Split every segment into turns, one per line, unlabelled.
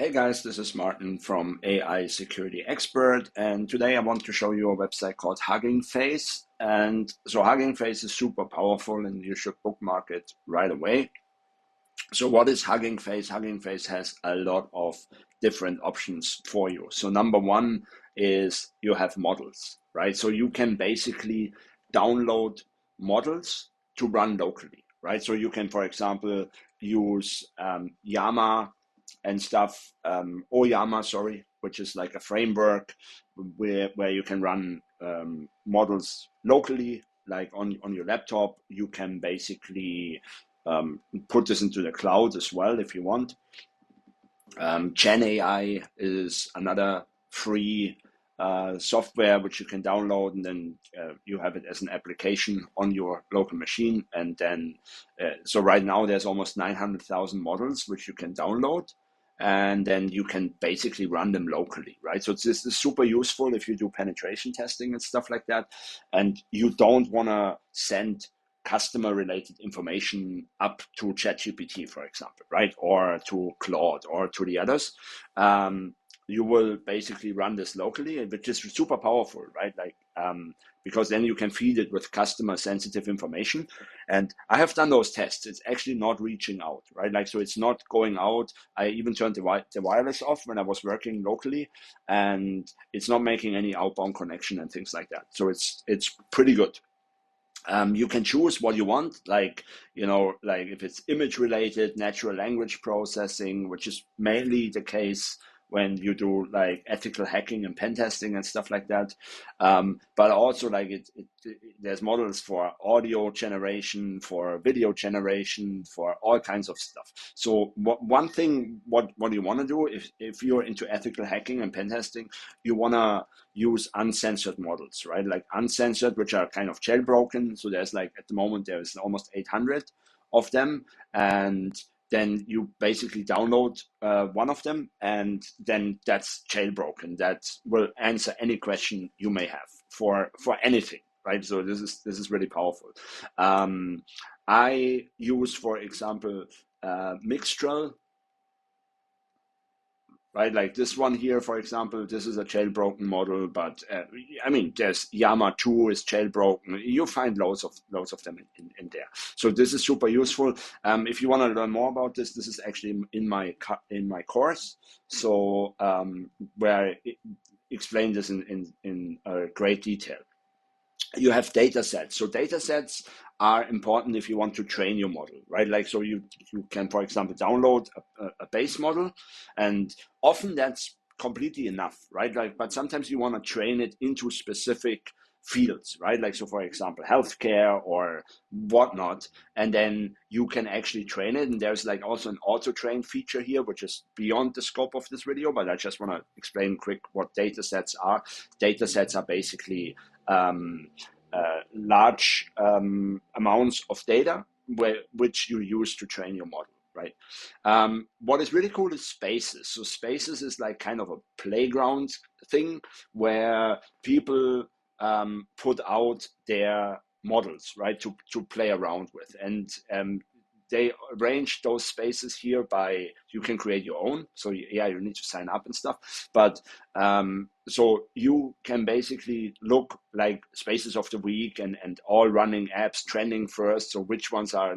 Hey guys, this is Martin from AI Security Expert, and today I want to show you a website called Huggingface. And so Huggingface is super powerful and you should bookmark it right away. So what is Huggingface? Huggingface has a lot of different options for you. So number one is you have models, right? So you can basically download models to run locally, right? So you can, for example, use Llama and stuff, Oyama, sorry, which is like a framework where you can run models locally, like on your laptop. You can basically put this into the cloud as well if you want. Gen AI is another free software which you can download, and then you have it as an application on your local machine. And then, so right now there's almost 900,000 models which you can download, and then you can basically run them locally, right? So this is super useful if you do penetration testing and stuff like that, and you don't want to send customer related information up to ChatGPT, for example, right? Or to Claude or to the others. You will basically run this locally, which is super powerful, right? Because then you can feed it with customer sensitive information. And I have done those tests. It's actually not reaching out, right? So it's not going out. I even turned the wireless off when I was working locally, and it's not making any outbound connection and things like that. So it's pretty good. You can choose what you want, like if it's image related, natural language processing, which is mainly the case when you do like ethical hacking and pen testing and stuff like that. But also there's models for audio generation, for video generation, for all kinds of stuff. So one thing, what you want to do if you're into ethical hacking and pen testing, you want to use uncensored models, right? Like uncensored, which are kind of jailbroken. So there's at the moment, there's almost 800 of them. And then you basically download one of them, and then that's jailbroken. That will answer any question you may have for anything, right? So this is really powerful. I use, for example, Mixtral, right? Like this one here, for example, this is a jailbroken model, but there's Llama 2 is jailbroken. You find loads of them in there. So this is super useful. If you want to learn more about this is actually in my course. So where I explain this in great detail. You have data sets. So data sets are important if you want to train your model, right? So you can, for example, download a base model, and often that's completely enough, right? But sometimes you want to train it into specific fields, right? So for example, healthcare or whatnot, and then you can actually train it. And there's also an auto train feature here, which is beyond the scope of this video, but I just want to explain quick what data sets are. Data sets are basically large amounts of data which you use to train your model, right? What is really cool is spaces. So spaces is like kind of a playground thing where people put out their models, right, to play around with. And they arrange those spaces here by, you can create your own. So yeah, you need to sign up and stuff. But so you can basically look like spaces of the week and all running apps trending first. So which ones are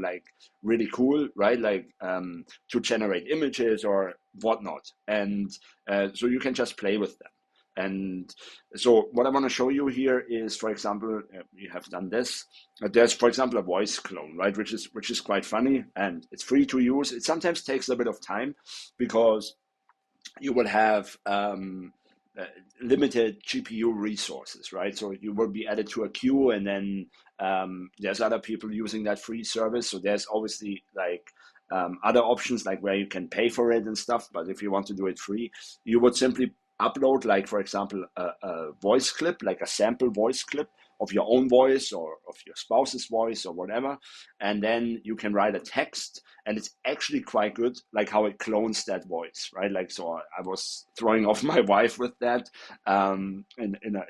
really cool, right? To generate images or whatnot. And so you can just play with them. And so what I want to show you here is, for example, we have done this. There's, for example, a voice clone, right, which is quite funny, and it's free to use. It sometimes takes a bit of time because you will have limited GPU resources, right? So you will be added to a queue, and then there's other people using that free service. So there's obviously other options where you can pay for it and stuff. But if you want to do it free, you would simply upload, for example, a voice clip, like a sample voice clip of your own voice or of your spouse's voice or whatever. And then you can write a text, and it's actually quite good, how it clones that voice, right? So I was throwing off my wife with that in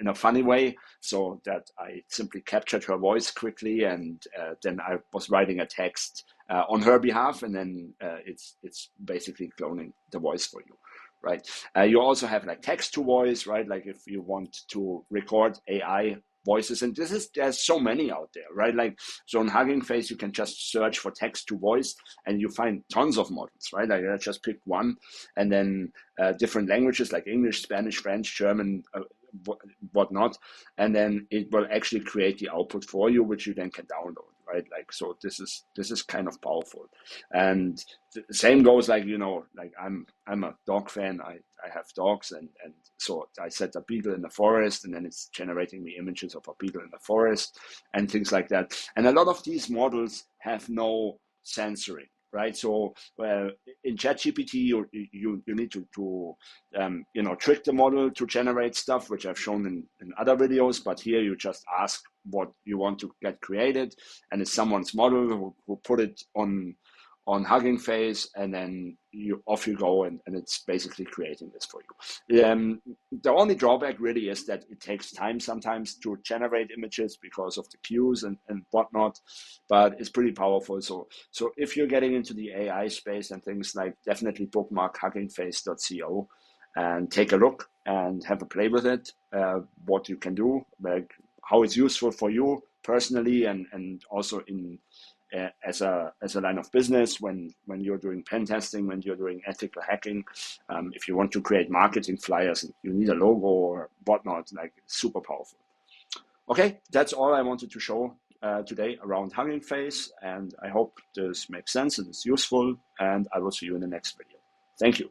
a funny way, so that I simply captured her voice quickly, and then I was writing a text on her behalf, and then it's basically cloning the voice for you. right? You also have like text to voice, right? Like if you want to record AI voices, and there's so many out there, right? Like, so on Hugging Face you can just search for text to voice and you find tons of models, right? Like I just pick one, and then different languages like English, Spanish, French, German, whatnot, and then it will actually create the output for you, which you then can download, right? Like, so this is kind of powerful. And the same goes, like, like I'm a dog fan. I have dogs, and so I set a beagle in the forest, and then it's generating me images of a beagle in the forest and things like that. And a lot of these models have no censoring, right? So in ChatGPT, you need to trick the model to generate stuff, which I've shown in other videos. But here you just ask what you want to get created, and it's someone's model who put it on Hugging Face, and then off you go, and it's basically creating this for you. The only drawback really is that it takes time sometimes to generate images because of the cues and whatnot, but it's pretty powerful. So if you're getting into the AI space and things, like, definitely bookmark huggingface.co and take a look and have a play with it, what you can do, like how it's useful for you personally, and also in as a line of business, when you're doing pen testing, when you're doing ethical hacking, if you want to create marketing flyers, you need a logo or whatnot, like, super powerful. Okay, that's all I wanted to show today around Hugging Face, and I hope this makes sense and is useful, and I will see you in the next video. Thank you.